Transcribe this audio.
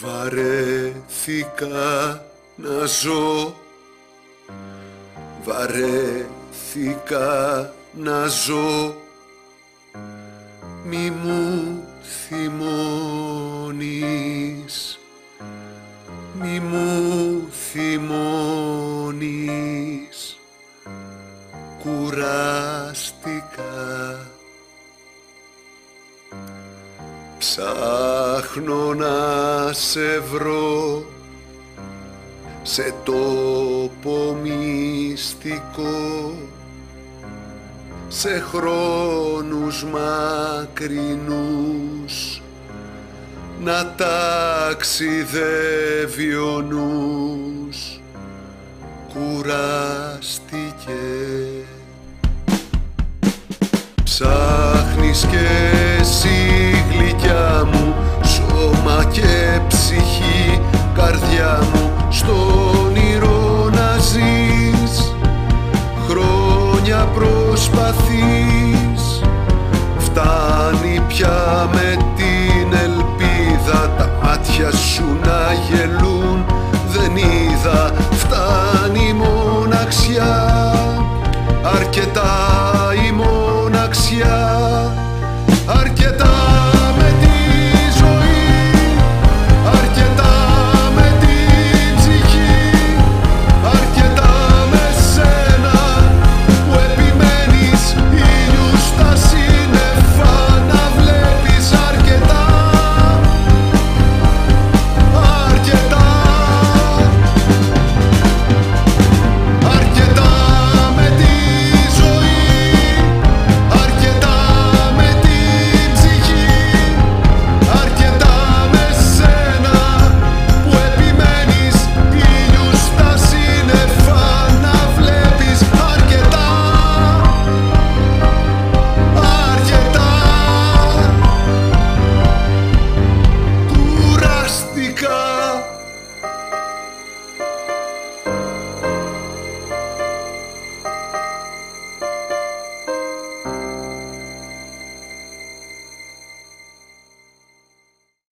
Βαρέθηκα να ζω, βαρέθηκα να ζω. Μη μου θυμώνεις, μη μου θυμώνεις. Κουράστηκα. Ψάχνω να σε βρω σε τόπο μυστικό, σε χρόνους μακρινούς να ταξιδεύει ο νους. Κουράστηκε. Ψάχνεις κι εσύ γλυκιά μου, σώμα και ψυχή, καρδιά μου, στο